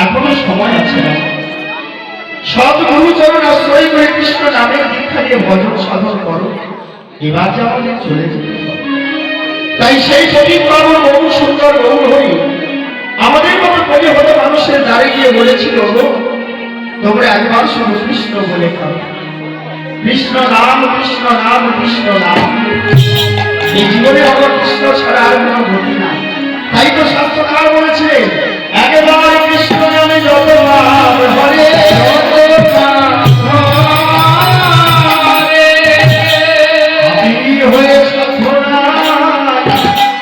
এখনো সময় আছে না, সৎ গুরুচরণ আশ্রয় করে কৃষ্ণ নামের দীক্ষা নিয়ে ভজন সাধন করো, এবার যে আমাদের চলে যেতে হবে। তাই সেই সঠিক বাবুর বহু সুন্দর গৌর হই আমাদের মতো কবি হতে মানুষের দ্বারে গিয়ে বলেছিল, তোমরা একবার শুধু কৃষ্ণ বলে খাও, কৃষ্ণ নাম কৃষ্ণ নাম কৃষ্ণ নাম। এই জীবনে আমার কৃষ্ণ ছাড়া আর কোনো গতি নাই। তাই তো শাস্ত্রকার বলেছিলেন, একবার কৃষ্ণ নামে যতবার হরে হয়ে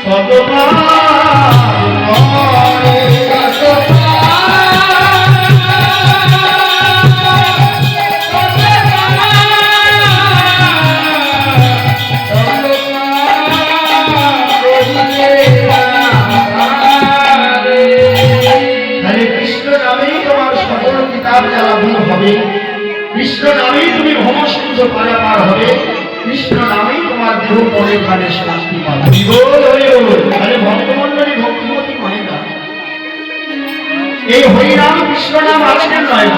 ততবার কৃষ্ণ নামেই তুমি ভবসূর্য পারাপার হবে, কৃষ্ণ নামেই তোমার দেহ পরে প্রাণে শান্তি পাবে। আরে ভক্তমন্ডলী ভক্তিমতী মায়েরা, এই হরিনাম কৃষ্ণ নাম আজকের নয়,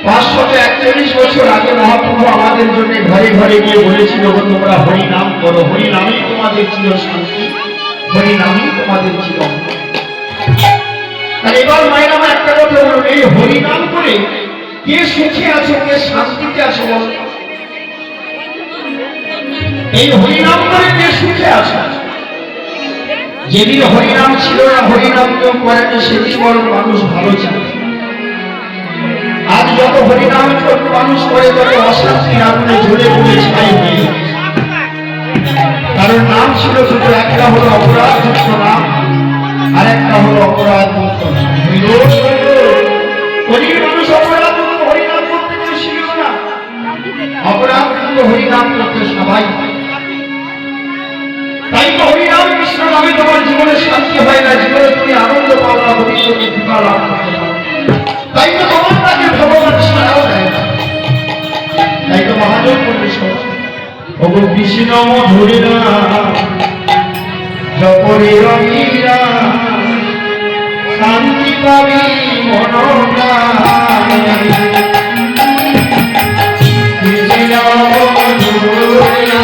541 বছর আগে মহাপ্রভু আমাদের জন্য ঘরে ঘরে গিয়ে বলেছিল, তোমরা হরিনাম করো, হরিনামেই তোমাদের চির শান্তি, হরিনামেই তোমাদের চির। আর এবার মায়ের আমার একটা কথা বলুন, এই হরিনাম করে কে সুখে আছো, কে শান্তিতে আছো বল? এই হরিনাম করে কে সুখে আছো? যেদিন হরিনাম ছিল না, হরিনাম কেউ করেনি, সেদিন বড় মানুষ ভালো ছিল। আজ যত হরিনাম মানুষ করে, তত অশান্তির আগুনে জ্বলে পুড়ে ছাই হয়ে গেছে। কারণ নাম ছিল শুধু একটা হলো অপরাধ মুক্ত নাম, আর একটা হলো অপরাধ মুক্ত নাম। মানুষ অপরাধ মুক্ত হরিনাম করতে কেউ শিখল না, অপরাধ মুক্ত হরিনাম করতে সবাই। তাই তো হরিনাম কৃষ্ণ নামে তোমার জীবনে শান্তি হয় না, জীবনে তুমি আনন্দ পাও না, ভবিষ্যতে কৃপা লাভ করতে পারো। তাই তো তোমার কাছে ভগবান সারাও দেয় না। তাই তো মহাজন বলবে ওগো কৃষ্ণ মধুরীরা জপরে রঙিরা শান্তি পাবি মনোপ্রাণে। কৃষ্ণ মধুরীরা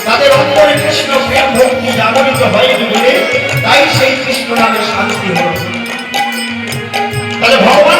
তাদের অন্তরে কৃষ্ণ প্রেম ভক্তি জাগরিত হয়নি বলে তাই সেই কৃষ্ণ নামে শান্তি হল। তাহলে ভগবান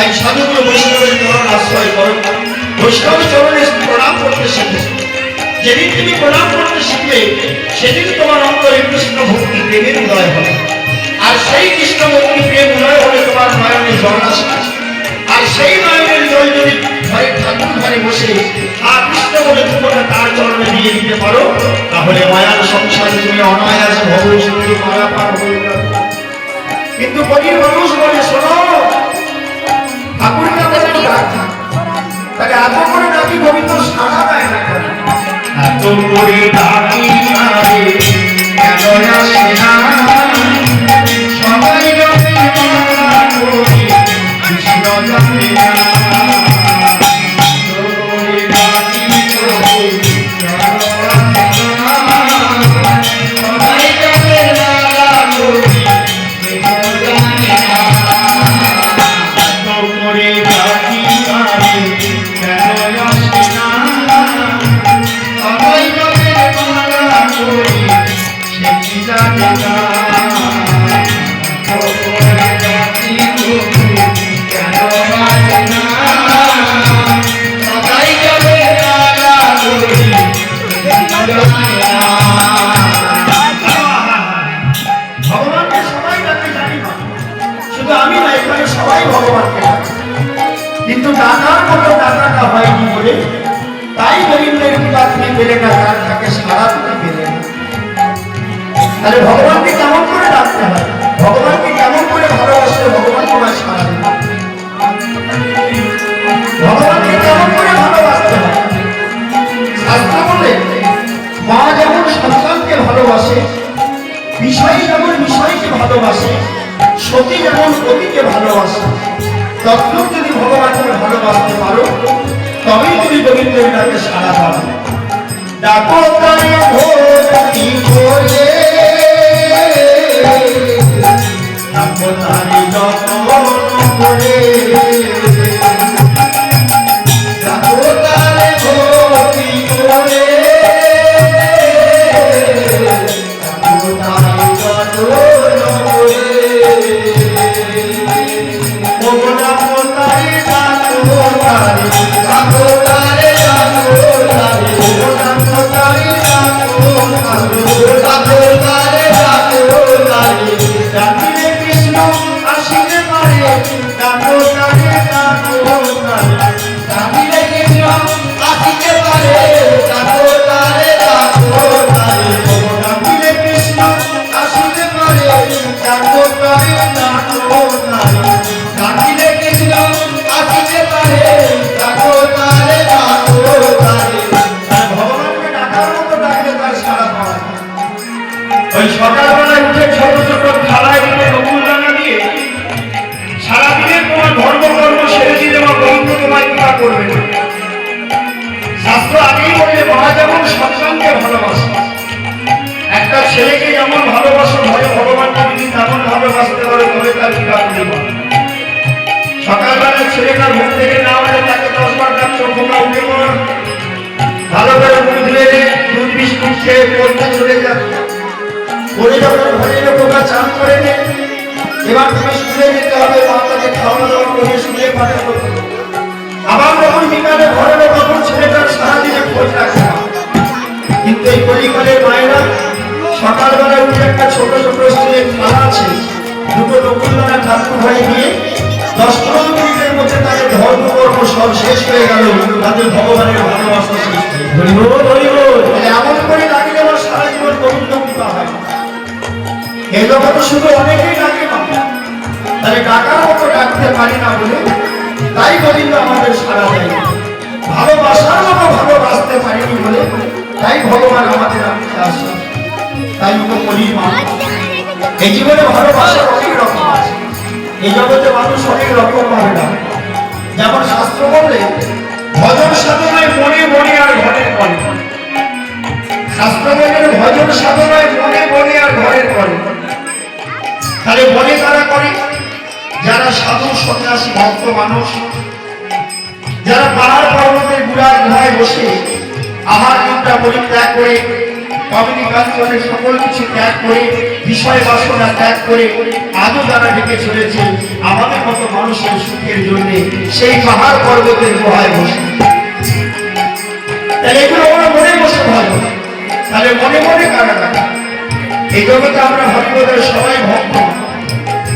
তাই সাধুগুরু বৈষ্ণবের চরণ আশ্রয় করো, বৈষ্ণবের চরণে প্রণাম করতে শিখো। যেদিন তুমি প্রণাম করতে শিখবে সেদিন তোমার অন্তরে কৃষ্ণ ভক্তি প্রেমের উদয় হবে। আর সেই কৃষ্ণ ভক্তি প্রেম উদয় হলে তোমার নয়নে জল আসবে। আর সেই নয়নের জল যদি ঘরে ঠাকুর ঘরে বসে আর কৃষ্ণ বলে দুপুরে তার চরণে দিয়ে দিতে পারো, তাহলে মায়ার সংসারে তুমি অনায়াসে ভবিষ্যতে মায়া পার হয়ে যাবে। কিন্তু কঠিন মানুষ বলে, শোনো ঠাকুরকে আমরা একটু ডাকি, তাকে এত করে ডাকি গোবিন্দ সাড়া দেয় না। এত করে ডাকি কেন আসে না, সবাই কৃষ্ণ জানে না। কিন্তু ডাকার মতো ডাকাটা হয়নি বলে তাই গোবিন্দের কৃপা তুমি পেলে না, তার তাকে সারা তুমি পেলে না। তাহলে ভগবানকে কেমন করে ডাকতে হয়, ভগবানকে কেমন করে ভালোবাসলে ভগবান তোমার সারা দেবে, ভগবানকে কেমন করে ভালোবাসতে হয়। শাস্ত্র বলে মা যেমন সন্তানকে ভালোবাসে, বিষয় যেমন বিষয়কে ভালোবাসে, সতী যেমন সতীকে ভালোবাসে, তদ্রূপ যদি ভগবানকে ভালোবাসতে পারো তবেই তুমি গোবিন্দের ডাকে সাড়া পাবে। ডাকো তারে ভক্তি করে, ডাকো তারে যত্ন করে, ডাকো তারে ভক্তি করে, ডাকো তারে যত্ন করে। সকালবেলায় উঠে ছোট ছোট থালায় করে নকুলদানা দিয়ে সারাদিনের তোমার ধর্মকর্ম সেরে দিলে আমার বন্ধু তোমায় কৃপা করবে না। শাস্ত্র আগেই বললে মা যেমন সন্তানকে ভালোবাসে, একটা ছেলেকে যেমন ভালোবাসো ঘরে ভগবানকে যদি তেমন ভালোবাসতে পারে তবে তার কৃপা করবে। সকালবেলায় ছেলেটার মুখ থেকে না হলে তাকে 10 বার ডাকছো, তোমরা উঠে পড়ো, ভালো করে মুখ ধুয়ে দুধ বিস্কুট খেয়ে পড়তে চলে যাবে। বলে যখন ঘরে লোকা চান করে নে, এবার তুমি স্কুলে যেতে হবে, মা তাকে খাওয়া দাওয়া করে স্কুলে পাঠাবো। আবার যখন বিকালে ঘরে লোক তখন ছেলেটার সারাদিনে খোঁজ রাখে না। কিন্তু এই কলিকালের মায়েরা সকালবেলা উঠে একটা ছোট ছোট স্টিলের থালা আছে, দুটো নকুলদানা ঠাকুর ঘরে দিয়ে 10-15 মিনিটের মধ্যে তাদের ধর্মকর্ম সব শেষ হয়ে গেল, তাদের ভগবানের ভালোবাসা শেষ হয়ে গেল। এমন করে ডাকলে আমার সারা জীবন গোবিন্দ কৃপা হয়। এই জগতে শুধু অনেকেই ডাকে না, তাহলে ডাকার মতো ডাকতে পারি না বলে তাই গোবিন্দ আমাদের সারা দেয়। ভালোবাসার মতো ভালোবাসতে পারিনি বলে তাই ভগবান আমাদের আনতে আসে। তাই তো বলি মা, এই জীবনে ভালোবাসার অনেক রকম আছে, এই জগতে মানুষ অনেক রকম ভাবে ডাকে। যেমন শাস্ত্র বললে ভজন সাধনায় মনে মনে আর ঘরের পরে, শাস্ত্র বললে ভজন সাধনায় মনে মনে আর ঘরের পরে। তাহলে মনে তারা করে যারা সাধু সন্ন্যাসী ভক্ত মানুষ, যারা পাহাড় পর্বতের গুড়ার গুহায় বসে আহার নিদ্রা পরিত্যাগ করে কামিনী কাঞ্চনের সকল কিছু ত্যাগ করে, বিষয় বাসনা ত্যাগ করে আজও যারা ডেকে চলেছে আমাদের মতো মানুষের সুখের জন্য, সেই পাহাড় পর্বতের গুহায় বসে। তাহলে এগুলো আমরা মনে বসে ভালো, তাহলে মনে মনে কারা রাখা। এই জগতে আমরা ভগবানের সবাই ভক্ত,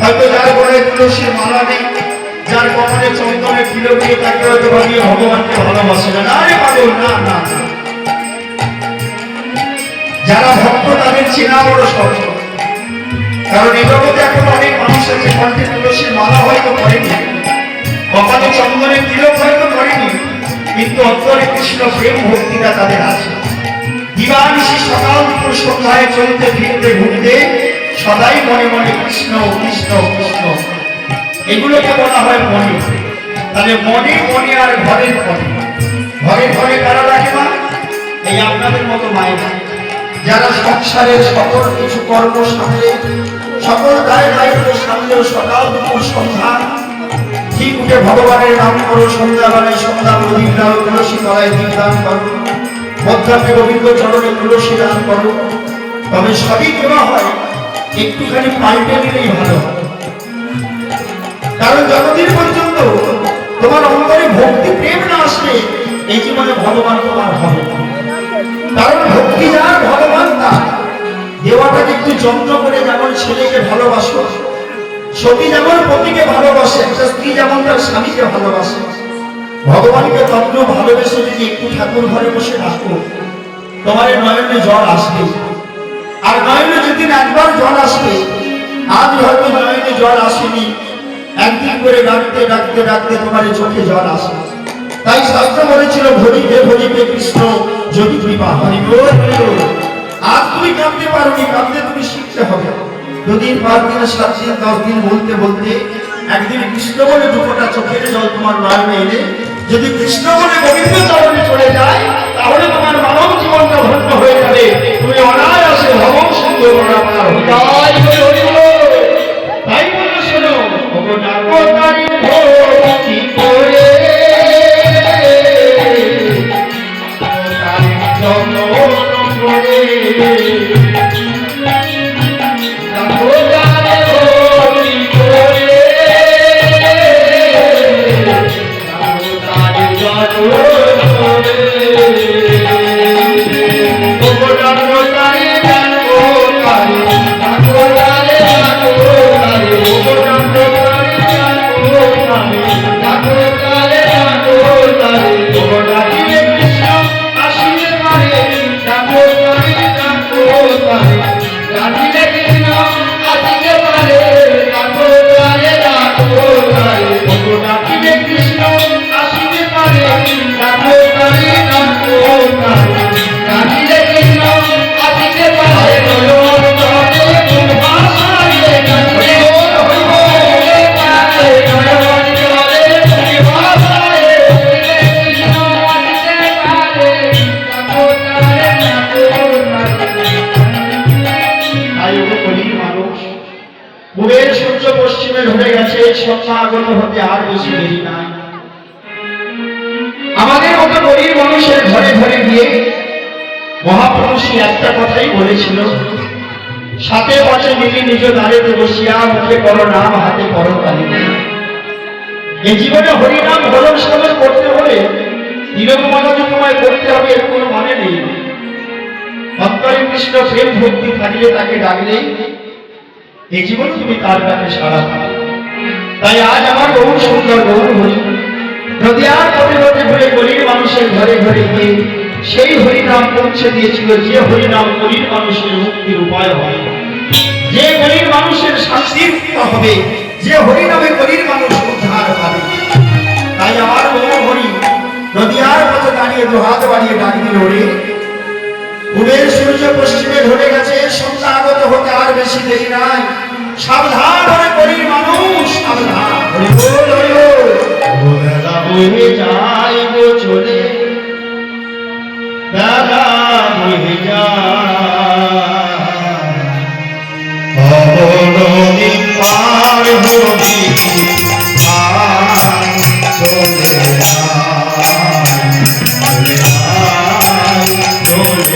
হয়তো যার গলায় তুলসীর মালা নেই, যার কপালে চন্দনের কিলো দিয়ে তাকে হয়তো ভাবিয়ে ভগবানকে ভালোবাসে না। আরে পাগল, না না, যারা ভক্ত তাদের চেনা বড় সহজ। কারণ এই জগতে এখন অনেক মানুষ আছে কণ্ঠে তুলসীর মালা হয়তো করেনি, কপালে চন্দনের তিলক হয়তো করেনি, কিন্তু অন্তরে কৃষ্ণ প্রেম ভক্তিটা তাদের আছে। দিবানিশি সকাল দুপুর সন্ধ্যায় চলতে ফিরতে ঘুরতে সদাই মনে মনে কৃষ্ণ কৃষ্ণ কৃষ্ণ, এগুলোকে বলা হয় মনে। তাহলে মনে মনে আর ঘরের মনে, ঘরে ঘরে কারা রাখে না? এই আপনাদের মতো মায়েরা, যারা সংসারের সকল কিছু কর্ম সামলে, সকল দায় দায়িত্ব সামলেও সকাল দুপুর সন্ধ্যা ঠিক উঠে ভগবানের নাম করো, সন্ধ্যাবেলায় সন্ধ্যা প্রদীপ দাও, তুলসী তলায় দীপ দান করো, মধ্যাহ্নে গোবিন্দ চরণে তুলসী দান করো। তবে সবই দেওয়া হয়, একটুখানি পাল্টে নিলেই ভালো হয়। কারণ যতদিন পর্যন্ত তোমার অন্তরে ভক্তি প্রেম না আসবে, এই জীবনে ভগবান তোমার হবে না। কারণ ভক্তি যার ভগবান তার। দেওয়াটাকে একটু যত্ন করে, যেমন ছেলেকে ভালোবাসো, সতী যেমন পতিকে ভালোবাসে, একটা স্ত্রী যেমন তার স্বামীকে ভালোবাসে, ভগবানকে তত্ত্ব ভালোবেসে যদি একটু ঠাকুর ঘরে বসে রাখো, তোমার নয়নে জল আসবে। আর নয়নে যেদিন একবার জল আসবে, আজ হয়তো নয়নে জল আসেনি, একদিন করে ডাকতে ডাকতে ডাকতে তোমার চোখে জল আসে। তাই শাস্ত্র বলেছিল, ভজিবে ভজিবে কৃষ্ণ যদি কৃপা হরি বল। আজ তুমি কাঁদতে পারোনি, কাঁদতে তুমি শিখতে হবে। 2 দিন 5 দিন 7 দিন 10 দিন বলতে বলতে একদিন কৃষ্ণ বলে দুটোটা চোখের জল তোমার নয়নে এলে, যদি কৃষ্ণ বলে গোবিন্দ চরণে চলে যায়, তাহলে তোমার মানব জীবনটা ধন্য হয়ে যাবে। তুমি অনায়াসে ভগবান সুন্দর তাই বলে শোনো, ডাকতারি ভক্তি করে আমাদের মতো গরিব মানুষের ঘরে ঘরে গিয়ে মহাপ্রভু একটা কথাই বলেছিল, 7 বছর মিলি নিজ দ্বারেতে বসিয়া, মুখে করো নাম হাতে করো কালী। এই জীবনে হরিনাম হরণ সাধন করতে হলে নিরব মনোযোগময় করতে হবে, এর কোনো মানে নেই। অন্তরে কৃষ্ণ প্রেম ভক্তি থাকলে, তাকে ডাকলে এই জীবনে তুমি তার কাছে সাড়া পাবে। তাই আজ আমার বহু সুন্দর গৌর হরি নদিয়ার পথে পথে ঘুরে গরিব মানুষের ঘরে ঘরে গিয়ে সেই হরিনাম পৌঁছে দিয়েছিল, যে হরিনাম গরিব মানুষের মুক্তির উপায় হবে, যে গরিব মানুষের শান্তির হবে, যে হরিনামে গরিব মানুষ উদ্ধার পাবে। তাই আমার বহু হরি নদিয়ার পথে দাঁড়িয়ে দুহাত বাড়িয়ে ডাক দিল, রে পূবের সূর্য পশ্চিমে ধরে গেছে, সন্ধ্যা আগত হতে আর বেশি দেরি নাই। সাবধান হয়ে গরিব মানুষ, সাবধান বয়ে যাইব চলে, দাদা বয়ে যায় পার হবি চলে চলে চলে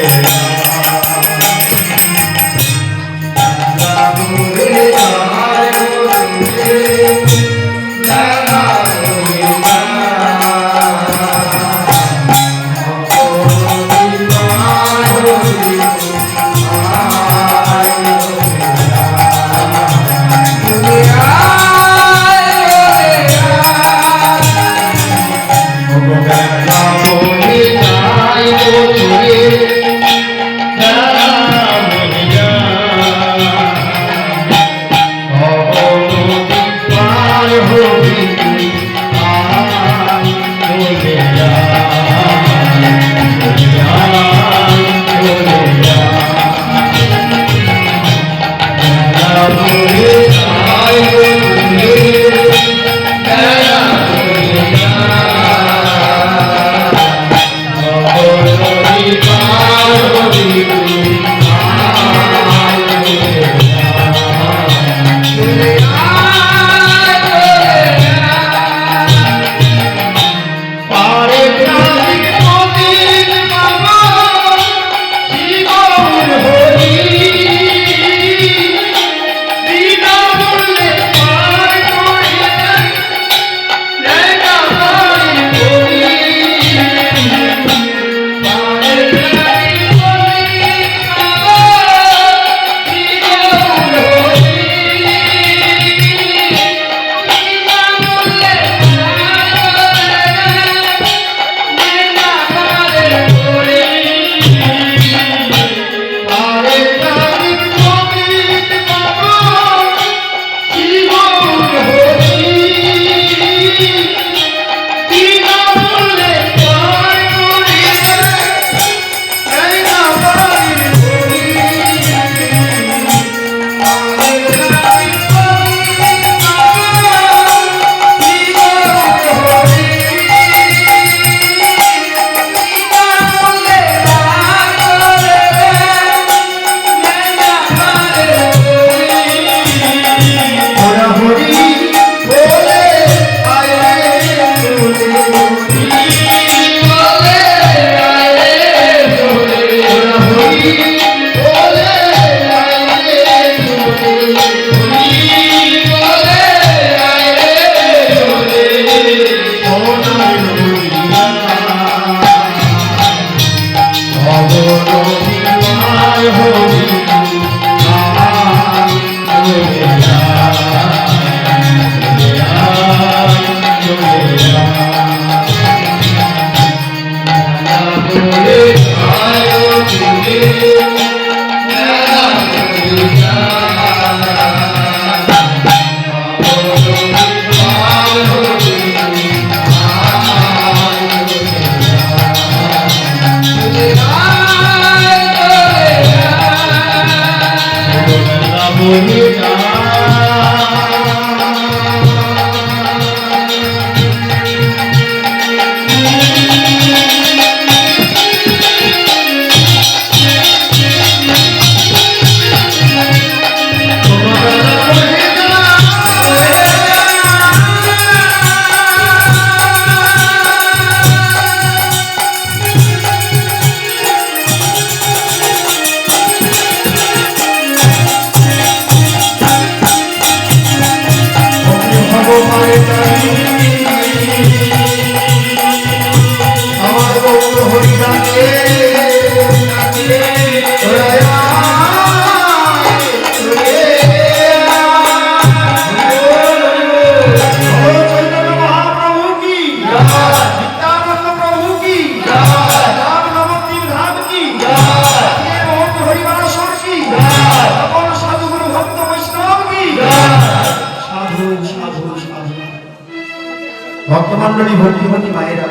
ভক্তমণ্ডলী ভক্তিমতী মায়েরা,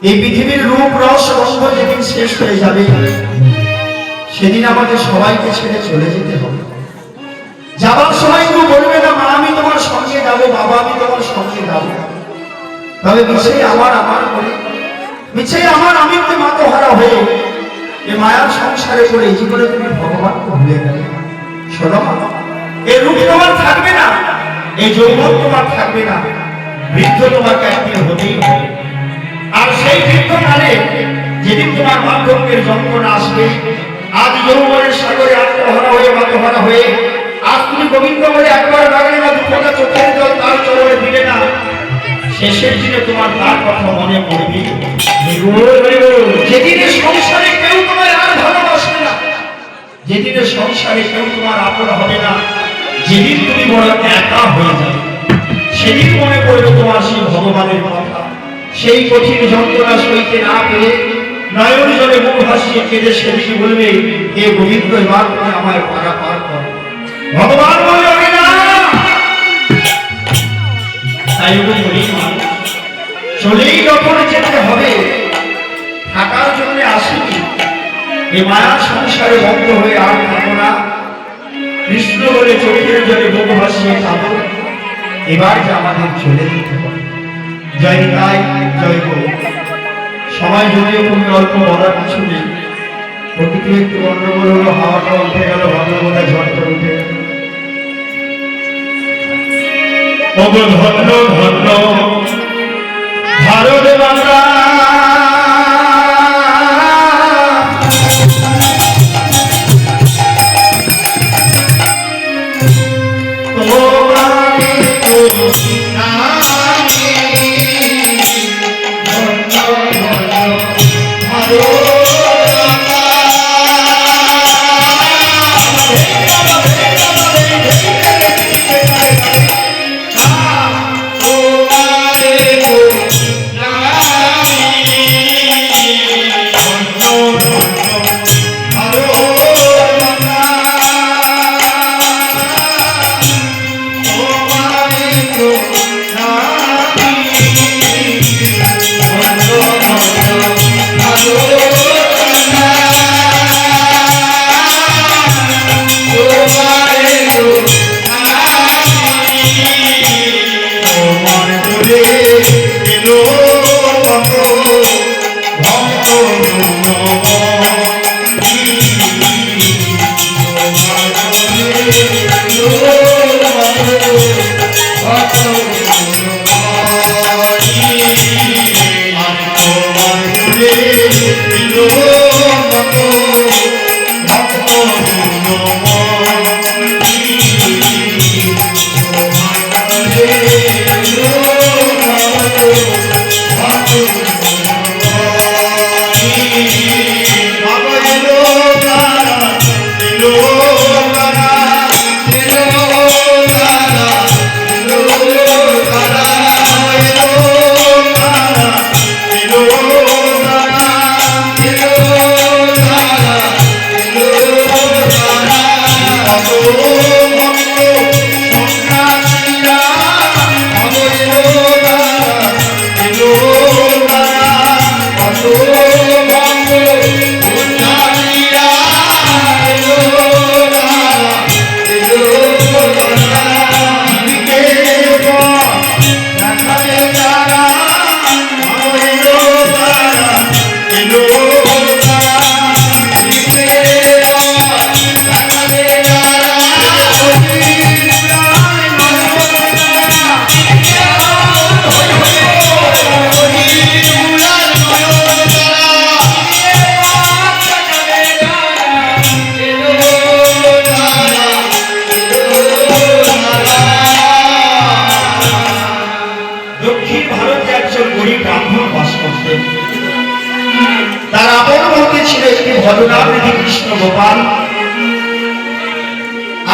এই পৃথিবীর রূপ রস গন্ধ যেদিন শেষ হয়ে যাবে সেদিন আমাদের সবাইকে ছেড়ে চলে যেতে হবে। যাবার সময় কেউ বলবে না মা আমি তোমার সঙ্গে যাবো, বাবা আমি তোমার সঙ্গে যাবো। তবে মিছেই আমার করে মিছেই আমার আমিতে মাতোহারা হয়ে এই মায়ার সংসারে করে এই জীবনে তুমি ভগবানকে ভুলে গেলে। শোনো মা, এই রূপ তোমার থাকবে না, এই যৌবন তোমার থাকবে না, বৃদ্ধ তোমাকে একদিন হতেই হবে। আর সেই বৃদ্ধকালে যেদিন তোমার বার্ধক্যের যন্ত্রণা আসবে, আজ যৌবনের সাগরে আত্মহারা হয়ে মাতোহারা হয়ে আজ তুমি গোবিন্দ বলে একবার ডাকলে না, দুপোটা চোখের জল তার চরণে দিলে না, শেষের দিনে তোমার তার কথা মনে পড়বে। যেদিনে সংসারে কেউ তোমার আর ভালোবাসবে না, যেদিনে সংসারে কেউ তোমার আপন হবে না, যেদিন তুমি বড় একা হয়ে যাবে, সেদিন মনে পড়বে তোমার সেই ভগবানের কথা। সেই কঠিন যন্ত্রণা সইতে না পেরে নয়ন জলে মুখ ভাসিয়ে কেঁদে সেদিন বলবে, হে গোবিন্দ এবার তুমি আমায় পারা পার কর। ভগবান বলবে না, তাই বলি চলেই যখন যেতে হবে, থাকার জন্য আসিনি। এ মায়ার সংসারে বন্ধ হয়ে আর থাকো না। কৃষ্ণ বলে চোখের জলে বুক ভাসিয়ে খাবো। এবার যে আমাদের চলে যেতে হবে। জয় নিতাই, জয় গো। সময় যদিও খুব অল্প, বলার কিছু নেই। প্রকৃতি একটু গন্ডগোল হলো, হাওয়াটা উঠে গেল, ভাদ্রবোধা ঝড়টা উঠে গেল। ধন্য ধন্য ভারত বাংলা, ভজনাবৃদ্ধি কৃষ্ণ গোপাল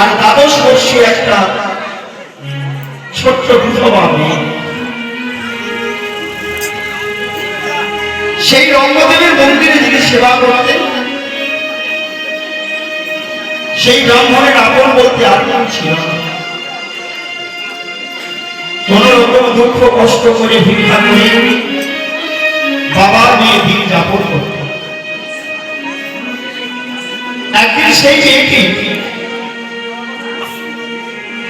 আর দ্বাদশ বর্ষীয় একটা ছোট্ট বিধবা মেয়ে। সেই রঙ্গদেবের মন্দিরে যিনি সেবা করতেন সেই ব্রাহ্মণের আপন বলতে আর কেউ ছিল না। কোন রকম দুঃখ কষ্ট করে ভিক্ষা করে বাবার মেয়ে দিন যাপন করত। একদিন সেই মেয়েটি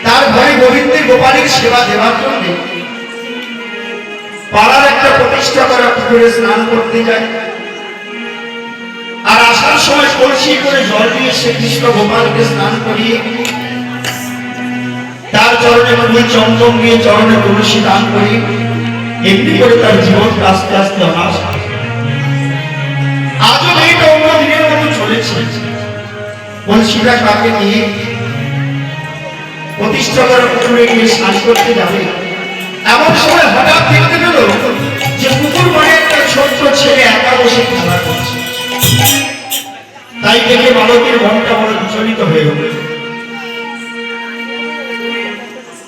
তার ঘরে গোবিন্দের গোপালের সেবা দেওয়ার জন্য পাড়ার একটা প্রতিষ্ঠা করা পুকুরে স্নান করতে যায়। আর আসার সময় কলসি করে জল দিয়ে সে কৃষ্ণ গোপালকে স্নান করিয়ে তার চরণে মধ্যে চন্দন দিয়ে চরণে তুলসী দান করি। এমনি করে তার জীবন আস্তে আস্তে অনাশ। আজও মেয়েটা অন্য দিনের মতো চলেছে। কলসিটা কাকে নিয়ে প্রতিষ্ঠা করা পুকুরে গিয়ে স্নান করতে যাবে। এমন সময় হঠাৎ দেখতে পেল যে পুকুর পাড়ে একটা ছোট্ট ছেলে একা বসে খেলা করছে। তাই দেখে মালতীর মনটা বড় বিচলিত হয়ে গেল।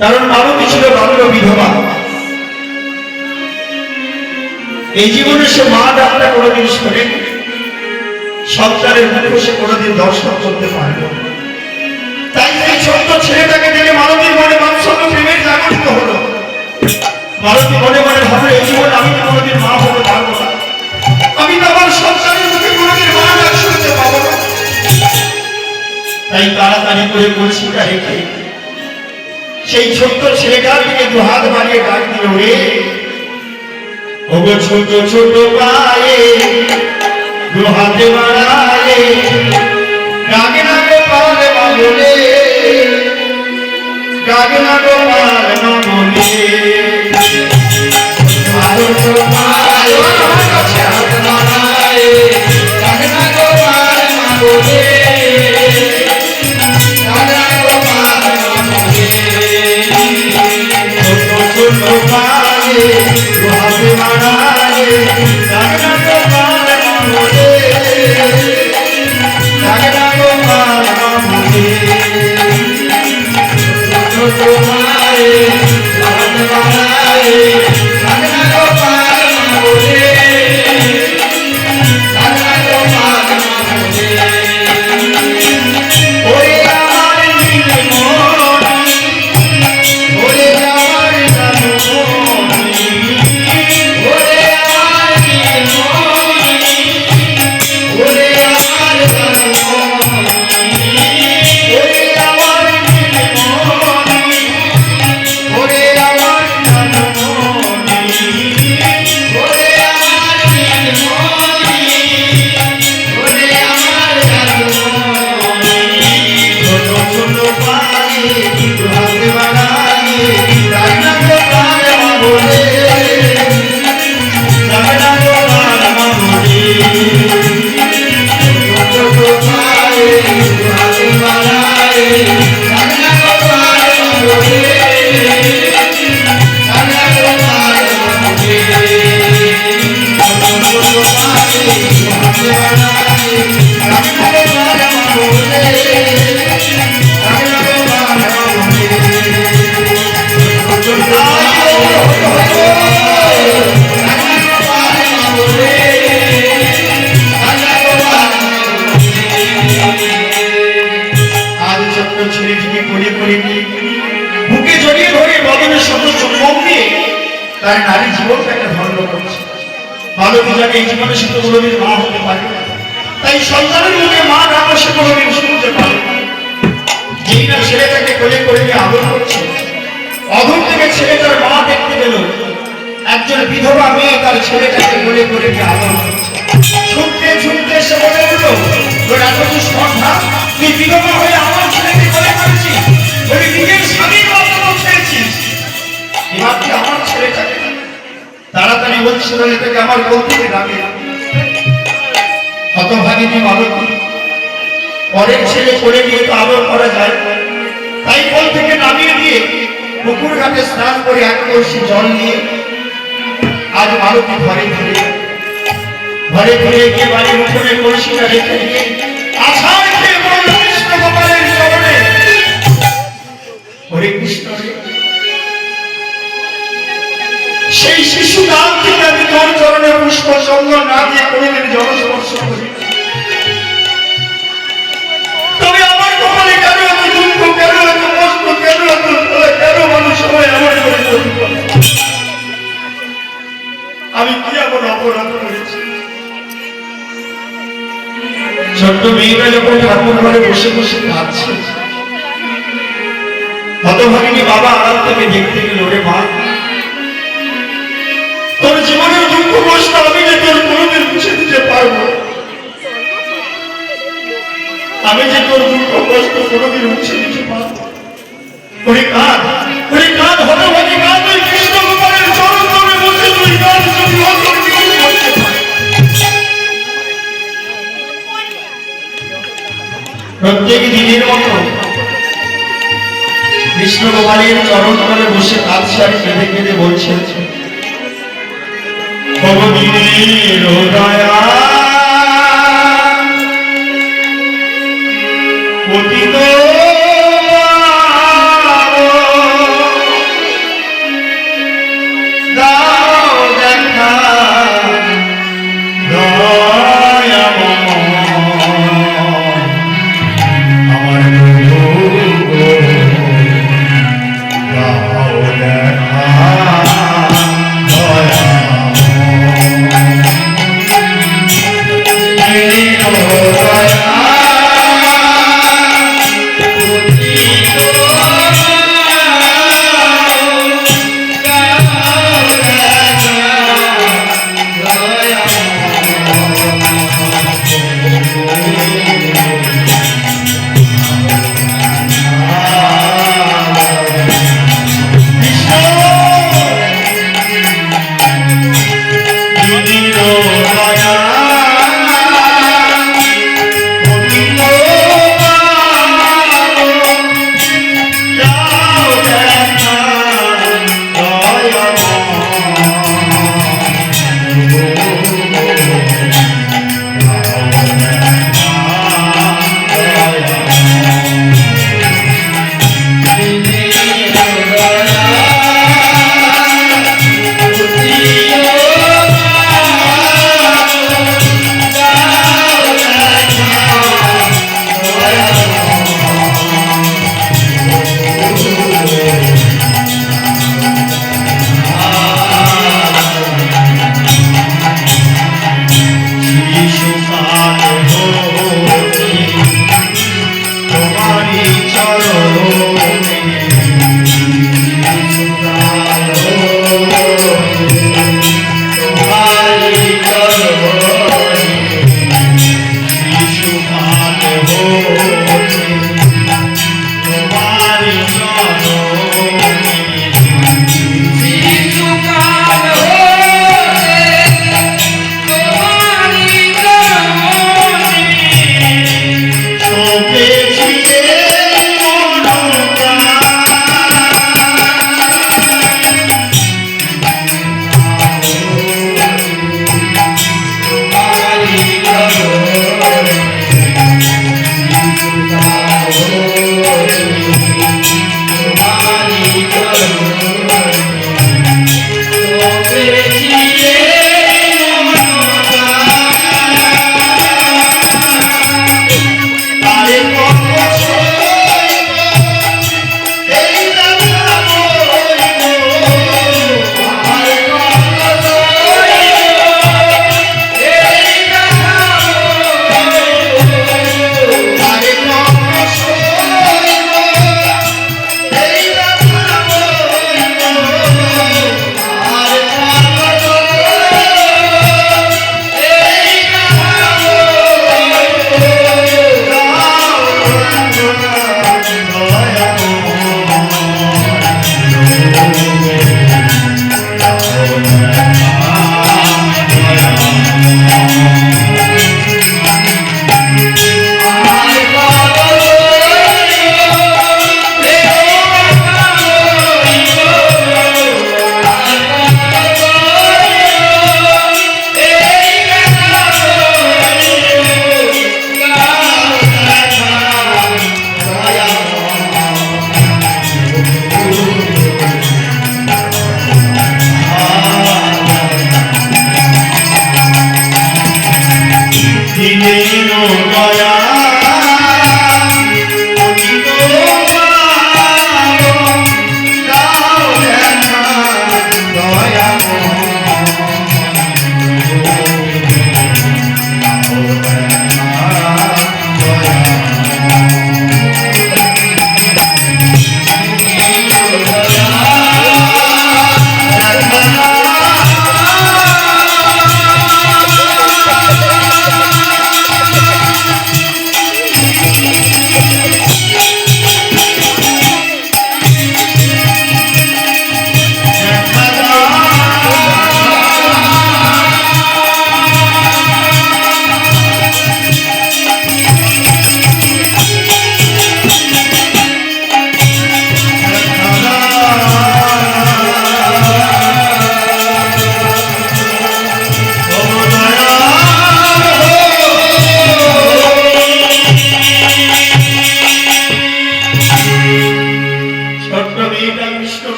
কারণ মালতী ছিল বাল্য বিধবা। এই জীবনে সে মা ডাকটা কোনোদিন শোনেনি, সন্তানের মুখে সে কোনোদিন দর্শন করতে পারবে। তাই এই ছোট্ট ছেলেটাকে দেখে মালতীর মনে বাৎসল্য প্রেমের জাগরিত হলো। মালতী মনে মনে ভাবলো এই জীবন আমি তাড়াতাড়ি করে কলসিটা রেখে সেই ছোট্ট ছেলেটার দিকে দু হাত বাড়িয়ে ডাক দিল, রে ওগো ছোট ছোট পায়ে দু হাতে বাড়ালে ডাকে না গো পালে মাগলে, ডাকে না গো পালে মাগলে। আরো তো পায়ে হাত বাড়ালে ডাকে না গো পালে মাগলে, ডাকে না গো পালে মাগলে। ছোট ছোট পায়ে দু হাতে বাড়ালে ডাকে না গো পালে মাগলে, ডাকে না গো পালে মাগলে। ছোট পায়ে দু হাতে বাড়ালে ডাকে না গো পালে মাগলে, ডাকে না গো পালে মাগলে। ওরে আমার নীলমণি, ওরে আমার কানমণি, ওরে আমার নীলমণি, ওরে আমার কানমণি, ওরে আমার নীলমণি, ওরে আমার কানমণি, ওরে আমার নীলমণি, ওরে আমার কানমণি। ছোট ছোট পায়ে দু হাতে বাড়ালে ডাকে না গো পালে মাগলে, ডাকে না গো পালে মাগলে। ছোট ছোট পায়ে দু হাতে বাড়ালে ডাকে না গো পালে মাগলে, ডাকে না গো পালে মাগলে। ছোট ছোট পায়ে দু হাতে বাড়ালে ডাকে না গো পালে মাগলে, ডাকে না গো পালে মাগলে। ছোট ছোট পায়ে দু হাতে বাড়ালে ডাকে না গো পালে মাগলে, ডাকে না গো পালে মাগলে। আজ ছোট্ট ছেলেটিকে কোলে করে নিয়ে বুকে জড়িয়ে ধরে বদনের শত চুম্বন দিয়ে তার নারী জীবনটাকে ধন্য করছে। বালকী যাকে এই জীবনে সে তো কোনোদিন মা হতে পারে না, তাই সন্তানের মুখে মা নাম সে কোনোদিন শুনতে পারে না। যেই না ছেলেটাকে কোলে করে নিয়ে আদর করছে, অদূর থেকে ছেলেটার মা দেখতে পেল একজন বিধবা মেয়ে তার ছেলেটাকে কোলে করে নিয়ে আদর করছে। ছুটতে ছুটতে সে বলে উঠল, তোর এত তো শ্রদ্ধা, তুই বিধবা হয়ে আমার ছেলেকে কোলে করেছিস, তুই নিজের স্বামীর মতো খেয়েছিস, এবার তুই আমার ছেলেটাকে তাড়াতাড়ি বলছিল এটাকে আমার কোল থেকে ডাকে। হতভাগিনী বালকী, পরের ছেলে কোলে নিয়ে তো আদর করা যায়, তাই কোল থেকে নামিয়ে দিয়ে পুকুর ঘাটে স্নান করে এক কলসি জল নিয়ে আজ বালকী ঘরে ফিরে ঘরে ফিরে গিয়ে বাড়ির উঠোনে কলসিটা রেখে দিয়ে আছাড় খেয়ে বলল কৃষ্ণ গোপালের চরণে, হরে কৃষ্ণ রে, সেই শিশু কাল থেকে আমি তোর চরণে পুষ্প চন্দন না দিয়ে কোনোদিন জলস্পর্শ করি, তবে আমার কপালে কেন এত দুঃখ, কেন এত কষ্ট, কেন এত কেন মানুষ সবাই আমার করে তৈরি করে? আমি কি এমন অপরাধ করেছি? ছোট্ট মেয়েরা যখন ঠাকুর ঘরে বসে বসে কাঁদছে, হতভাগিনী বাবা আড়াল থেকে দেখতে গেল, রে মা, তোর জীবনের দুঃখ কষ্ট আমি যে তোর কোনোদিন মুছে দিতে পারবো, আমি যে তোর দুঃখ কষ্ট কোনোদিন মুছে দিতে পারবো। ওরে কাঁদ, ওরে কাঁদ, হতভাগী কাঁদ, তুই কৃষ্ণ গোপালের চরণ তলে বসে তুই কাঁদ, যদি অন্তর কিছু করতে পারে। প্রত্যেক দিনের মতো কৃষ্ণ গোপালের চরণ তলে বসে কাঁদছে আর কেঁদে কেঁদে বলছে, ভগবতীর দয়া পতিত দাও দেখা আমার দাও দেখা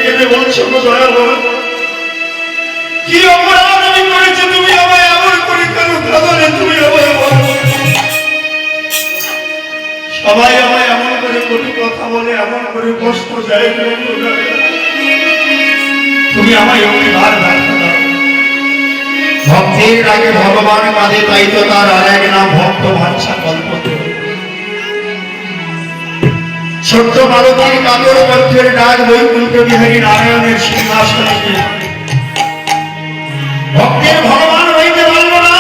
কেঁদে বলছো গো দয়াময়, কি অপরাধ আমি করেছি তুমি আমায় এমন করে কেন কাঁদলে? তুমি আমায় বলো। সবাই আমায় এমন করে কটু কথা বলে, এমন করে কষ্ট দেয়, তুমি আমায় অভিমান রাখো না। ভক্তের আগে ভগবান কাঁদে, তাই তো তার আর এক নাম ভক্ত ভাষা কল্পতে। ছোট্ট মালতীর কাতর কণ্ঠের ডাক বৈকুণ্ঠ বিহারী নারায়ণের সিংহাসনে ভক্তের ভগবান হইতে পারল না।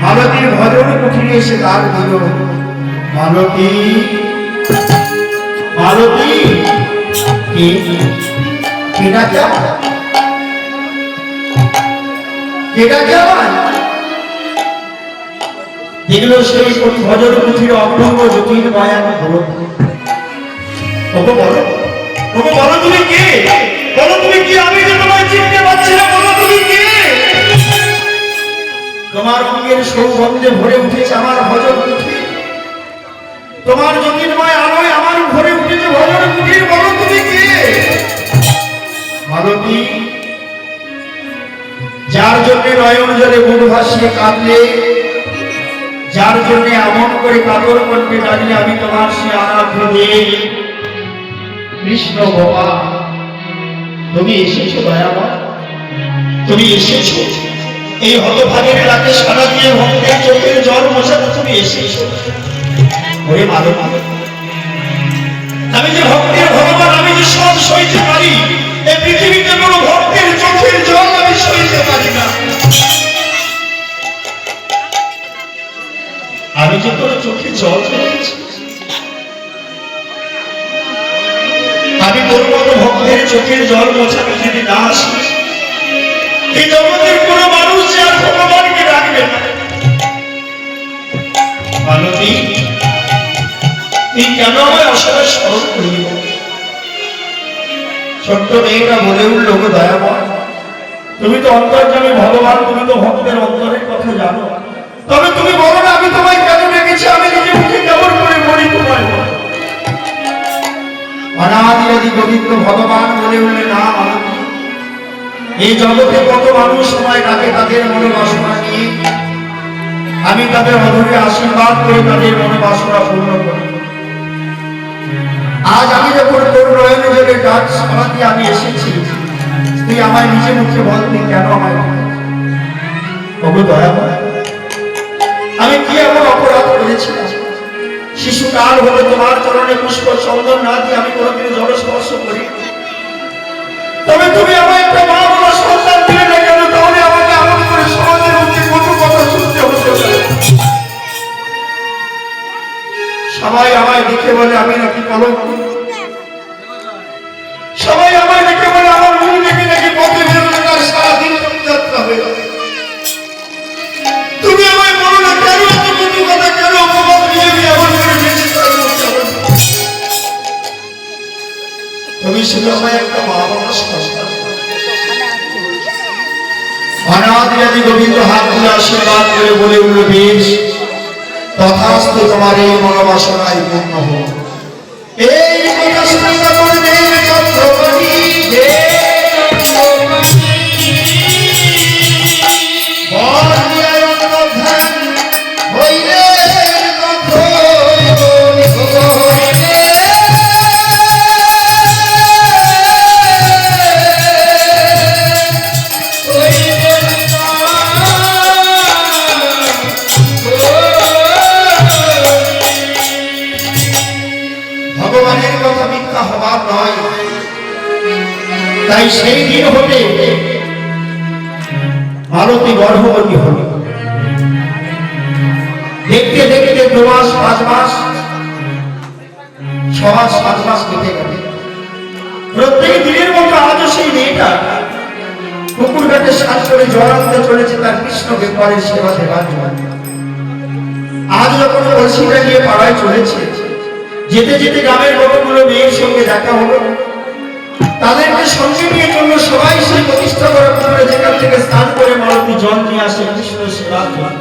মালতীর ভজন কুঠিরে এসে ডাক দিল, মালতী মালতী। কেডা দেখলো সেই ভজন কুঠির অঙ্গ জ্যোতির মায়ান হল। ওকে বলো, ওকে বলো তুমি কে? বলো তুমি কি? আমি যে তোমায় চিনতে পারছি না, বলো তুমি কে? তোমার অঙ্গের সৌগন্ধে ভরে উঠেছে আমার ভজন কুঠি, তোমার জ্যোতির্ময় আলোয় আমার ভরে উঠেছে ভজন কুঠির। বলো তুমি কে? মালতী, যার জন্য নয়ন জলে বুক ভাসিয়ে কাঁদলে, যার জন্য এমন করে কাতর কণ্ঠে ডাকলে, আমি তোমার সে আরাধ্য দেব কৃষ্ণ বাবা। তুমি এসেছো দয়াময়, তুমি এসেছো এই হতভাগের রাতে সারা দিয়ে ভক্তের চোখের জল মোছাতে তুমি এসেছো। ওরে মালব, আমি যে ভক্তের ভগবান, আমি যে সব সইতে পারি, এই পৃথিবীতে কোনো ভক্তের চোখের জল আমি সইতে পারি না। আমি যে তোর চোখে জল ফেলেছি, আমি তোর মতো ভক্তের চোখের জল মোছাতে যদি না আসি, এই জগতের কোনো মানুষ যে আর ভগবানকে ডাকবে না। মালতী, তুই কেন আমায় অসহায় স্মরণ করিব? ছোট্ট মেয়েটা বলে উঠল, গো দয়াময়, তুমি তো অন্তর্যামী ভগবান, তুমি তো ভক্তের অন্তরের কথা জানো, তবে তুমি বলো না আমি তোমায় কেন ডেকেছি? আমি নিজে মুখে কেমন করে বলি তোমায়? অনাদি গোবিন্দ ভগবান বলে উঠলে, না মালতী, এই জগতে কত মানুষ সময় ডাকে তাদের মনোবাসনা নিয়ে, আমি তাদের অধরে আশীর্বাদ করে তাদের মনোবাসনা পূর্ণ করি। আজ আমি যখন তোর নয়ন জলে ডাক শোনাতে আমি এসেছি, তুই আমায় নিজে মুখে বল, তুই কেন আমায়? ওগো দয়াময়, আমি কি এমন অপরাধ করেছিলাম? শিশুকাল হলে তোমার চরণে পুষ্প চন্দন না দিয়ে আমি কোনোদিন জলস্পর্শ করি, তবে তুমি আমায় একটা মা বলা সন্তান দিলে না কেন? তাহলে আমাকে এমন করে সমাজের মধ্যে কটু কথা শুনতে হতে পারে। সবাই আমায় দেখে বলে আমি নাকি কলঙ্ক, সবাই আমায় দেখে বলে আমার মুখ দেখে নাকি পথে বেরোলে তার সারাদিন যাত্রা হয়ে যাবে। তুমি আমায় বলো না কেন এত কটু কথা, কেন অপবাদ দিয়ে আমি এমন করে বেঁচে থাকবো? তুমি শুধু আমায় একটা মা বাবার সন্তান। অনাদি গোবিন্দ হাত তুলে আশীর্বাদ করে বলে উঠল, বেশ, তথাস্তু তোমার এই মনোবাসনায় পূর্ণ হোক। এই কথা শুনে করবে চন্দ্রমণি, ভগবানের কথা মিথ্যা হবার নয়। তাই সেই দিন হতে মালতী গর্ভবতী হল। দেখতে দেখতে 2 মাস 5 মাস 6 মাস 7 মাস কেটে গেল। প্রত্যেক দিনের মতো আজও সেই মেয়েটা পুকুর ঘাটে স্নান করে জল আনতে চলেছে তার কৃষ্ণকে পরের সেবা দেবার জন্য। আজ যখন কলসিটা নিয়ে পাড়ায় চলেছে, যেতে যেতে গ্রামের কতগুলো মেয়ের সঙ্গে দেখা হলো। তাদেরকে সঙ্গে নিয়ে চলল সবাই সেই প্রতিষ্ঠা করা পুকুরে, যেখান থেকে স্নান করে মালতী জল নিয়ে আসে কৃষ্ণ সেবার জন্য।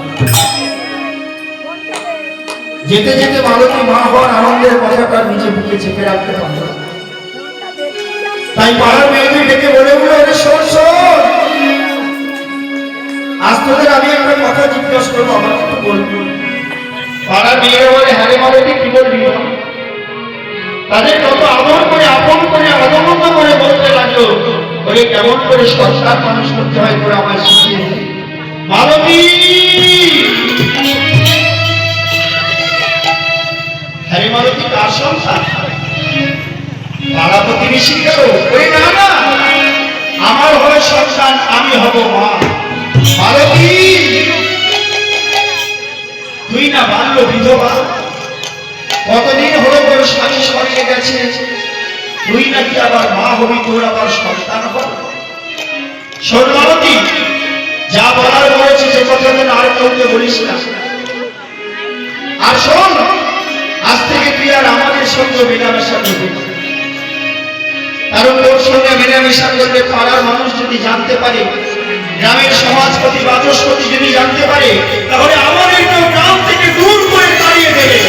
যেতে যেতে মালতী মা হওয়ার আনন্দের কথাটা নিজে বুকে চেপে রাখতে পারল। তাই পাড়ার মেয়েদের ডেকে বলে উঠলো, ওরে শোন শোন, আজ তোদের আমি একটা কথা জিজ্ঞাসা করবো, আমার একটু বলবো। পাড়ার মেয়েরা বলে, হ্যাঁ রে মালতী, কি বলবি বল? তাদের কত আদর করে, আপন করে, অবনত করে বলতে লাগলো, ওরে কেমন করে সংসার মানুষ করতে হয় তোরা আমার শিখিয়ে দে। মালতী, হ্যাঁ রে মালতী, কার সংসার? পাড়া প্রতিবেশী কেউ? ওরে না না, আমার হবে সন্তান, আমি হব মা। মালতী, তুই না বাল্য বিধবা, কতদিন হলো তোর স্বামী সরিয়ে গেছে, তুই নাকি আবার মা হবি, তোর আবার সন্তান হবে? শোন মালতী, যা বলার বলেছে যে কথা যেন আর কাউকে বলিস না। আর শোন, আজ থেকে তুই আর আমাদের সঙ্গে মেলামেশা করবি না। কারণ তোর সঙ্গে মেলামেশা করলে পাড়ার মানুষ যদি জানতে পারে, গ্রামের সমাজপতি বাচস্পতি যদি জানতে পারে, তাহলে আমাদের কেউ গ্রাম থেকে দূর করে তাড়িয়ে দেবে।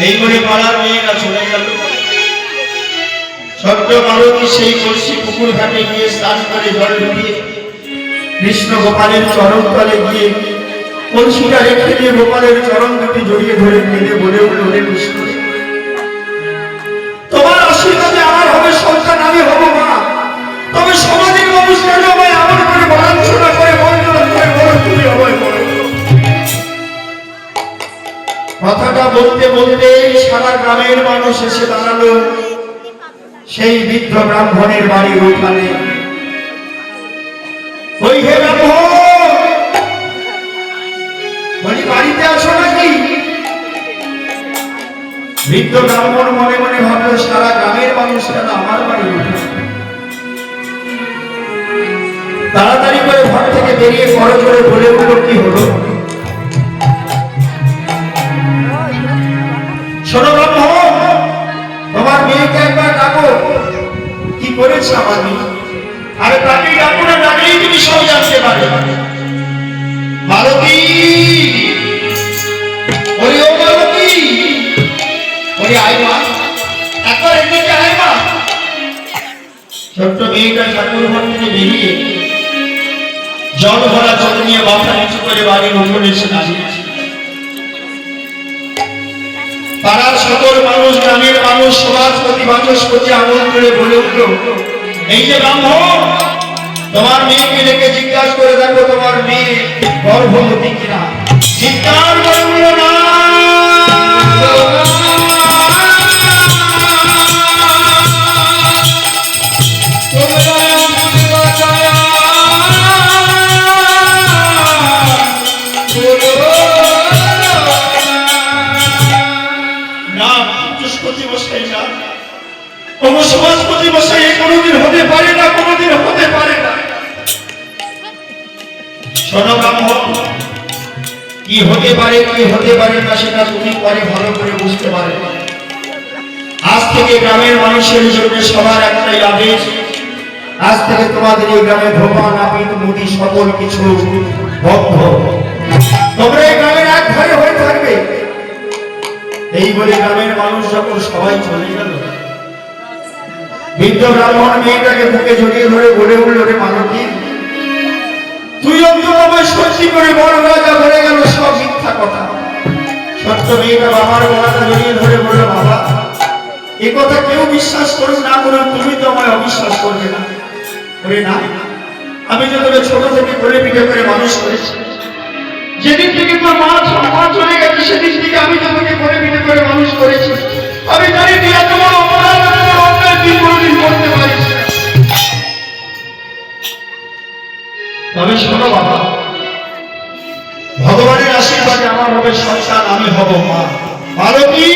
এই করে পাড়ার মেয়েরা চলে গেল। ছোট্ট মালতী সেই কলসি পুকুর ঘাটে গিয়ে স্নান করে জল ঢুকিয়ে কৃষ্ণ গোপালের চরণ তলে গিয়ে কলসিটা রেখে দিয়ে গোপালের চরণ দুটি জড়িয়ে ধরে কেঁদে বলে উঠল, হে কৃষ্ণ, তোমার আশীর্বাদে আমার হবে সন্তান, আমি হব মা। তবে সমাজের মানুষ কেন আমায় আমার করে বলাঞ্ছনা করে, বঞ্চনা করে, বলো তুমি আমায় বলো। কথাটা বলতে বলতে সারা গ্রামের মানুষ এসে দাঁড়ালো সেই বৃদ্ধ ব্রাহ্মণের বাড়ির ওখানে। ওই হে ব্রাহ্মণ, বলি বাড়িতে আছো নাকি? বৃদ্ধ ব্রাহ্মণ মনে মনে ভাবলো, সারা গ্রামের মানুষ কেন আমার বাড়ি উঠে? তাড়াতাড়ি করে ঘর থেকে বেরিয়ে বড় জোরে বলে উঠল, কি হলো? শোনো ব্রাহ্মণ, তোমার মেয়েকে একবার ডাকো। কি করেছে আমার মেয়ে? আরে তাকে ডাকো না, ডাকলেই তুমি সব জানতে পারবে। মালতী, ওরে ও মালতী, ওরে আয় মা, একবার এদিকে আয় মা। ছোট্ট মেয়েটা ঠাকুর ঘর থেকে বেরিয়ে জল ভরা জল নিয়ে মাথা নিচু করে বাড়ির উঠোনে এসে দাঁড়িয়েছে। পাড়ার সকল মানুষ, গ্রামের মানুষ, সমাজপতি বাচস্পতি আঙুল করে বলে উঠল, এই যে ব্রাহ্মণ, তোমার মেয়েকে ডেকে জিজ্ঞাসা করে দেখো তোমার মেয়ে গর্ভবতী কিনা। চিৎকার করে বলো না। সমাজপতি মশাই, কোনোদিন হতে পারে না, কোনোদিন হতে পারে না। শোনো ব্রাহ্মণ, কি হতে পারে কি হতে পারে না সেটা তুমি পরে ভালো করে বুঝতে পারবে। আজ থেকে গ্রামের মানুষের জন্য সবার একটাই আদেশ, আজ থেকে তোমাদের এই গ্রামে ধোপা নাপিত মুদি সকল কিছু বন্ধ। তোমরা এই গ্রামের এক ঘরে হয়ে থাকবে। এই বলে গ্রামের মানুষ যখন সবাই চলে গেল, বৃদ্ধ ব্রাহ্মণ মেয়েটাকে বুকে জড়িয়ে ধরে বলে উঠল, রে মালতী, তুই অন্তত আমায় সত্যি করে বড় রাজা বলে গেল, সব মিথ্যা কথা। ছোট্ট মেয়েটা বাবার গলাটা জড়িয়ে ধরে বলল, বাবা, এ কথা কেউ বিশ্বাস করুক না করুক, তুমি তো আমায় অবিশ্বাস করবে না। বলে না, আমি যে তোকে ছোট থেকে কোলে পিঠে করে মানুষ করেছি, যেদিন থেকে তোর মা চলে গেছে সেদিন থেকে আমি তোকে কোলে পিঠে করে মানুষ করেছি। আমি জানি তুই এত বড় অপরাধ তুই কোনোদিন করতে পারিস না। তবে শোনো বাবা, ভগবানের আশীর্বাদে আমার হবে সন্তান, আমি হব মা। মালতী,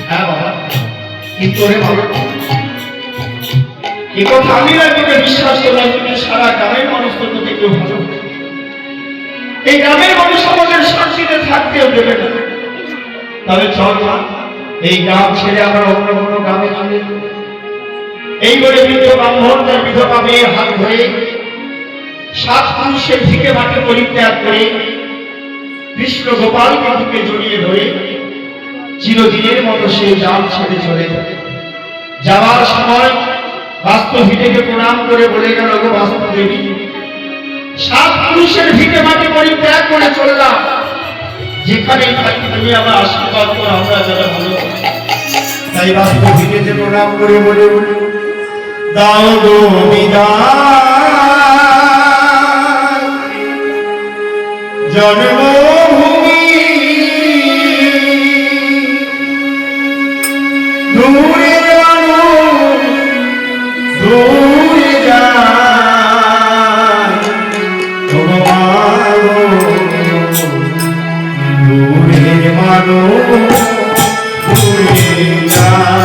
হ্যাঁ বাবা, কিন্তু রে মালতী, এ কথা আমি না তোকে বিশ্বাস করলাম, কিন্তু সারা গ্রামের মানুষ তো তোকে কেউ ভালো, এই গ্রামের মানুষ আমাদের শান্তিতে থাকতেও দেবে না। তবে চল মা, এই গ্রাম ছেড়ে আমরা অন্য কোনো গ্রামে চলে যাব। এই বলে বৃদ্ধ ব্রাহ্মণ তার বিধবা মেয়ের হাত ধরে 7 পুরুষের ঝিকে মাঠে পরিত্যাগ করে কৃষ্ণ গোপালকে বুকে জড়িয়ে ধরে চিরদিনের মতো সেই জাল ছেড়ে চলে যায়। যাওয়ার সময় বাস্তু ভিটেকে প্রণাম করে বলে গেল, গো বাস্তু দেবী, 7 পুরুষের ভিটে মাটি পরিত্যাগ করে চললাম, যেখানে থাকি তুমি আমার আশীর্বাদ করো, আমরা যারা ভালো। তাই বাস্তু ভিটেতে প্রণাম করে বলে দাও গো বিদায়, জন্মভূমি দূরে জানো দূরে যায়, দূরে মানো দূরে যায়।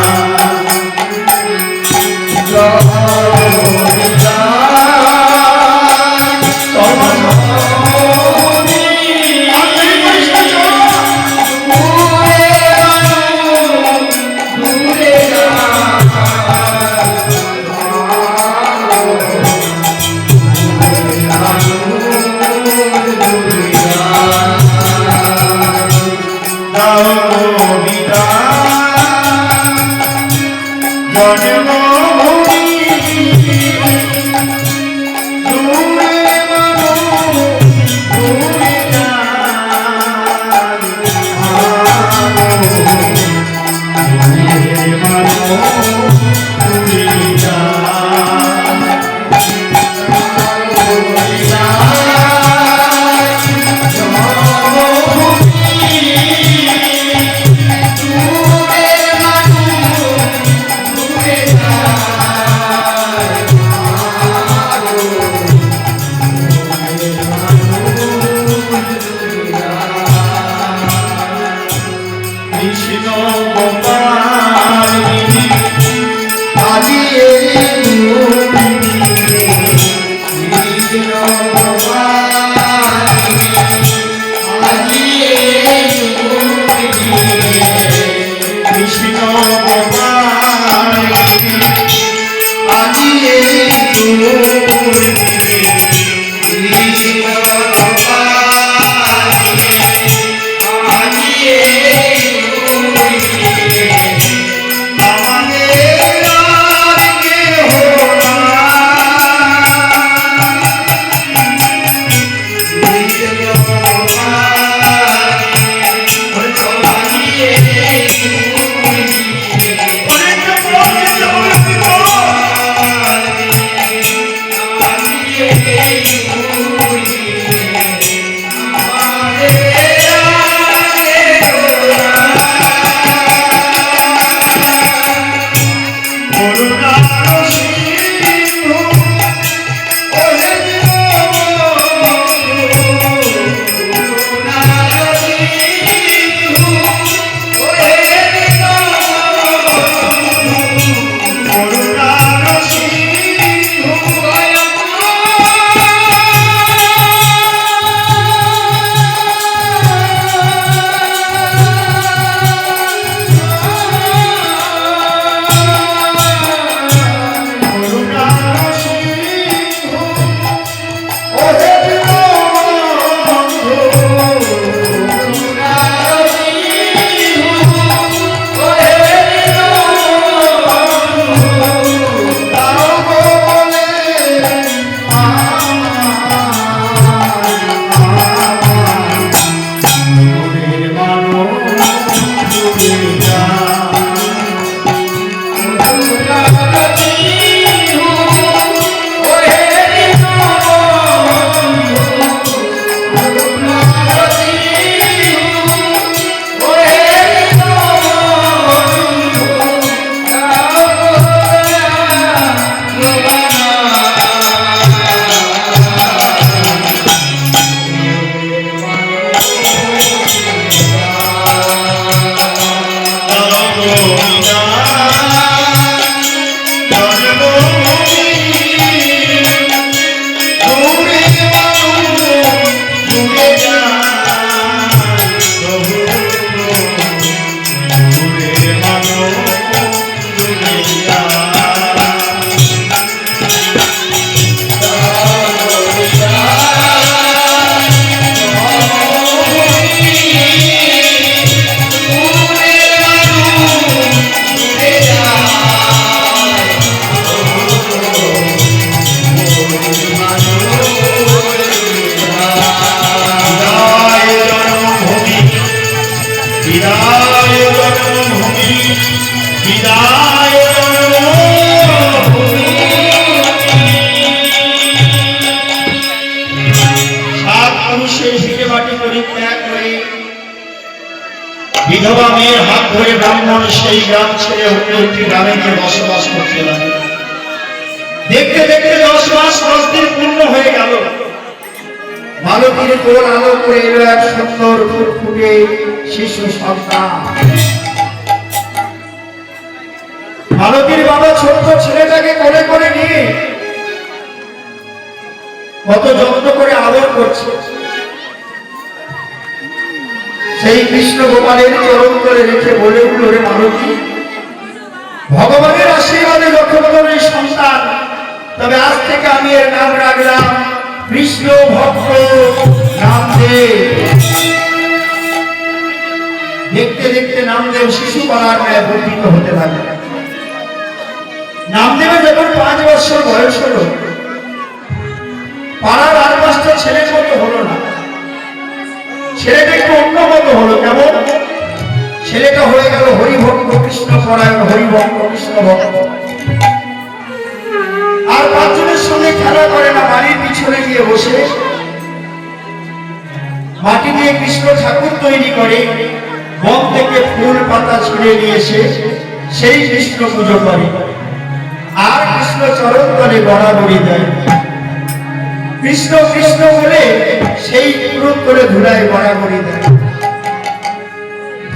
যায় সাত পুরুষের ভিটে মাটি পরিত্যাগ করে বিধবা মেয়ের হাত ধরে ব্রাহ্মণ সেই গ্রাম ছেড়ে অন্য একটি গ্রামে গিয়ে বসবাস করতে লাগে। দেখতে দেখতে 10 মাস 10 দিন পূর্ণ হয়ে গেল। মালতীর কোল আলো করে এলো এক সুন্দর ফুটফুটে শিশু সন্তান। মালতীর বাবা ছোট্ট ছেলেটাকে কোলে করে নিয়ে কত যত্ন করে আদর করছে। সেই কৃষ্ণ গোপালের চরণ করে রেখে বলে উঠল, রে মালতী, ভগবানের আশীর্বাদে লক্ষ্যবদনের সন্তান, তবে আজ থেকে আমি এর নাম রাখলাম কৃষ্ণ ভক্ত নামদেব। দেখতে দেখতে নামদেব শিশু পালার ন্যায় বর্ধিত হতে লাগে। নামদেবের যখন 5 বছর বয়স হলো, পাড়ার আর 5টা ছেলের মতো হলো না, ছেলেটা একটু অন্য মতো হলো। কেমন? ছেলেটা হয়ে গেল হরিভক্ত কৃষ্ণ পরায়ণ, হরিভক্ত কৃষ্ণ ভক্ত। আর 5 জনের সঙ্গে খেলা করে না, বাড়ির পিছনে গিয়ে বসে মাটি দিয়ে কৃষ্ণ ঠাকুর তৈরি করে, বন থেকে ফুল পাতা ছিঁড়ে নিয়ে এসে সেই কৃষ্ণ পুজো করে আর কৃষ্ণ চরণ তলে গড়াগড়ি দেয়। কৃষ্ণ কৃষ্ণ বলে সেই পুরো করে ধুলায় গড়াগড়ি দেয়।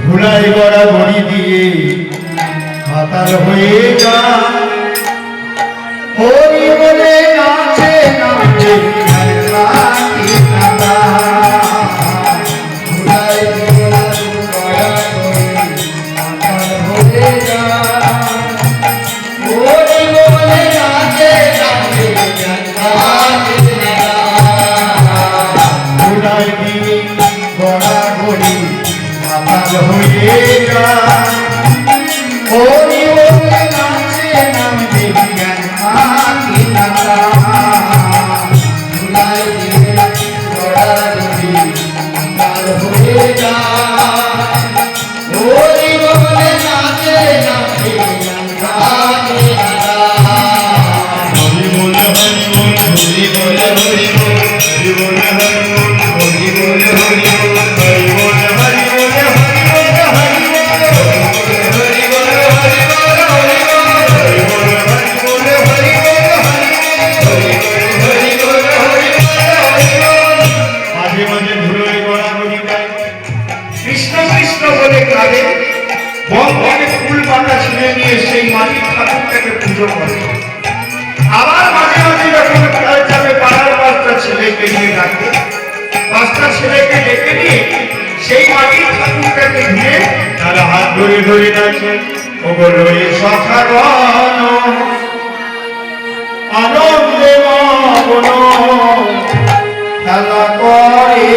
ধুলায় গড়াগড়ি দিয়ে মাতাল হয়ে যায়। হরি বলে নাচে নাচে আবার মাঝে মাঝে যখন কাজ যাবে পাড়ার 5টা ছেলেকে নিয়ে ডাকে, 5টা ছেলেকে ডেকে নিয়ে সেই মাটির ঠাকুরটাকে ঘিরে তারা হাত ধরে ধরে নাচে। ওগুলো সখাগণ আনন্দে মগ্ন খেলা করে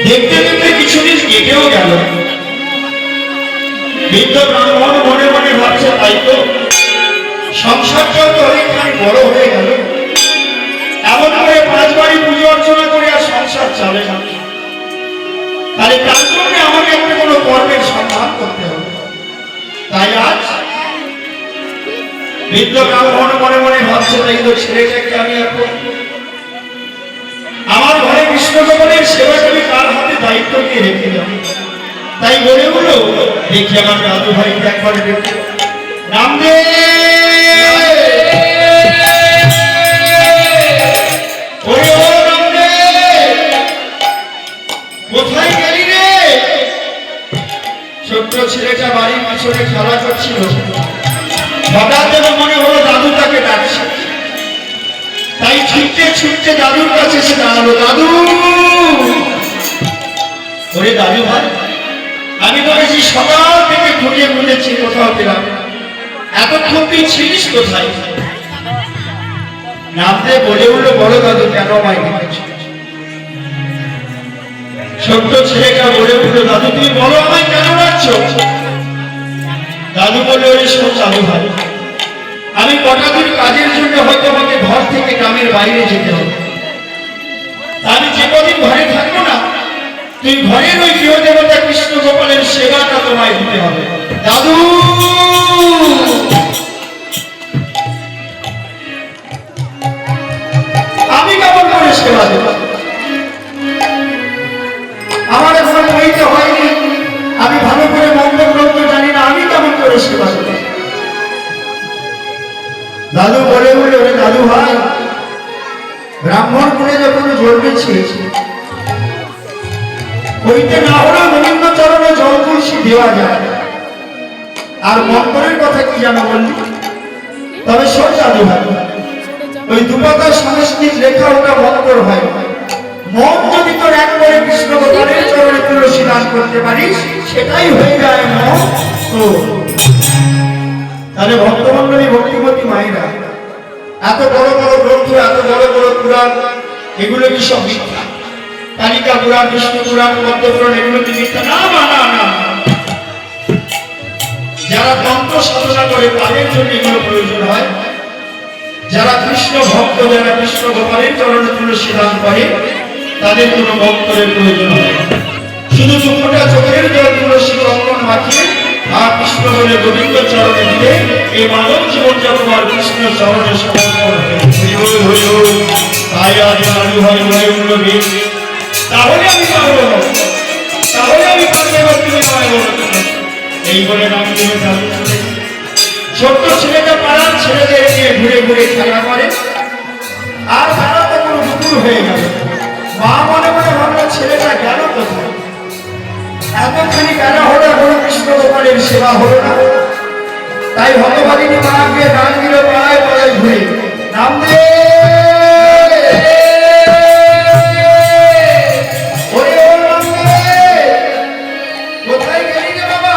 দেখতে দেখতে কিছুদিন কেটেও গেল। বৃদ্ধ ব্রাহ্মণ মনে মনে ভাবছে, তাই তো সংসারটাও তো অনেকখানি বড় হয়ে গেল, এমন করে 5 বাড়ি পুজো অর্চনা করে আর সংসার চলে না, তাহলে তার জন্য আমাকে একটা কোনো কর্মের সন্ধান করতে হবে। তাই আজ বৃদ্ধ ব্রাহ্মণ মনে মনে ভাবছে, তাই তো ছেলেটাকে আমি এখন আমার ঘরে কৃষ্ণ গোপালের সেবা আমি কার হাতে দায়িত্ব দিয়ে রেখে যাব। তাই বলে বলো, দেখি আমার দাদু ভাইকে একবার দেখি। নাম দে ওরে, ও নাম দে, কোথায় গেলি রে? ছোট্ট ছেলেটা বাড়ির পিছনে খেলা করছিল, হঠাৎ যেন মনে হলো দাদু তাকে ডাকছে। তাই ছুটতে ছুটতে দাদুর কাছে এসে দাঁড়ালো। দাদু, ওরে দাদু ভাই, আমি বলেছি সকাল থেকে খুঁজে খুঁজেছি, কোথাও পেলাম না, এতক্ষণ তুই ছিলিস কোথায়? নামতে বলে উঠলো, বলো দাদু, কেন আমায় ডেকেছ? ছোট্ট ছেলেটা বলে উঠলো, দাদু তুমি বলো আমায় কেন ডাকছ? দাদু বলে, ওরে শোন দাদু ভাই, আমি কটা দিন কাজের জন্য হয়তো আমাকে ঘর থেকে গ্রামের বাইরে যেতে হবে। আমি যে কদিন ঘরে থাকবো না, তুই ঘরের ওই গৃহ দেবতা কৃষ্ণ গোপালের সেবাটা তোমায় দিতে হবে। দাদু, আমি কেমন করে সেবা দেব? আমার এখনো বইতে হয়নি, আমি ভালো করে মন্ত্র গ্রন্থ জানি না, আমি কেমন করে সেবা দেব? দাদু বলে বলে, ওরে দাদু ভাই, ব্রাহ্মণ করে যখন জন্মেছি, হইতে না হলেও গোবিন্দ চরণে জল তুলসী দেওয়া যায়। আর মন্ত্রের কথা কি জানো বললি? তবে শোন দাদু ভাই, ওই দুপাতার সংস্কৃত লেখা ওটা মন্ত্র হয়। মন যদি তোর এক করে কৃষ্ণ গোপালের চরণে তুলসী দান করতে পারিস, সেটাই হয়ে যায় মন তো। তাহলে ভক্তমন্ডলী, ভক্তিমতী মায়েরা, এত বড় বড় গ্রন্থ, এত বড় বড় পুরাণ, এগুলো কি সব মিথ্যা? কালিকা পুরাণ, বিষ্ণু পুরাণ, পদ্মপুরাণ, এগুলো কি মিথ্যা? না না না না, যারা তন্ত্র সাধনা করে তাদের জন্য এগুলো প্রয়োজন হয়। যারা কৃষ্ণ ভক্ত, যারা কৃষ্ণ গোপালের চরণে তুলসী দান করে, তাদের কোনো ভক্তের প্রয়োজন হয়। শুধু দুপুরটা চোখের জল তুলসী চন্দন মাখিয়ে আর কৃষ্ণ বলে গোবিন্দ চরণে দিলে এই মানব জীবন যাপন আর কৃষ্ণ চরণে সমর্পণ হবে। তাই আজ দাদু ভাই হয়ে উঠল, তাহলে আমি পারবো না, তাহলে আমি পারবো না, তুমি আমায় বলো। এই বলে নাম দিয়ে দাদু ছোট্ট ছেলেটা পাড়ার ছেলেদের নিয়ে ঘুরে ঘুরে খেলা করে। আর তারা তো কোনো দুপুর হয়ে গেল। মা মনে মনে ভাবলো, ছেলেটা গেল কোথায়? এতখানি কেন হলো, কোনো কৃষ্ণ গোপালের সেবা হলো না। তাই হতভাগিনী মাকে ডাক দিল, পাড়ায় পাড়ায় ঘুরে, নাম দে ওরে, ও নাম দে, কোথায় গেলি রে বাবা?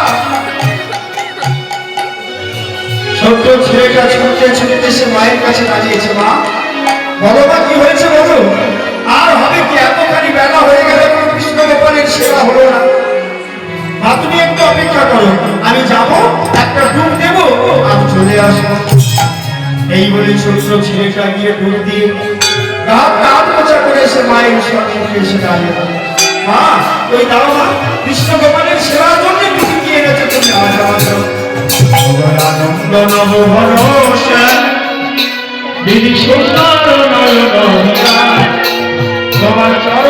ছোট্ট ছেলেটা ছুটতে ছুটতে সে মায়ের কাছে দাঁড়িয়েছে। মা, বলো মা, কি হয়েছে বলো? আর হবে কি, এতখানি বেলা হয়ে গেল, কৃষ্ণ গোপালের সেবা হলো না। মা, তুমি একটু অপেক্ষা করো, আমি যাব, একটা ডুব দেব আর চলে আসবো। এই বলে ছোট্ট ছেলেটা গিয়ে ডুব দিয়ে কাঁধ মোচা করে এসে মায়ের সম্মুখে এসে দাঁড়িয়ে। মা, ওই দাও মা, কৃষ্ণ গোপালের সেবার জন্য কিছু কি এনেছে তুমি? আজ আমার আনন্দ নব ভরসা দিদি সুন্দর নয়ন তোমার চরণ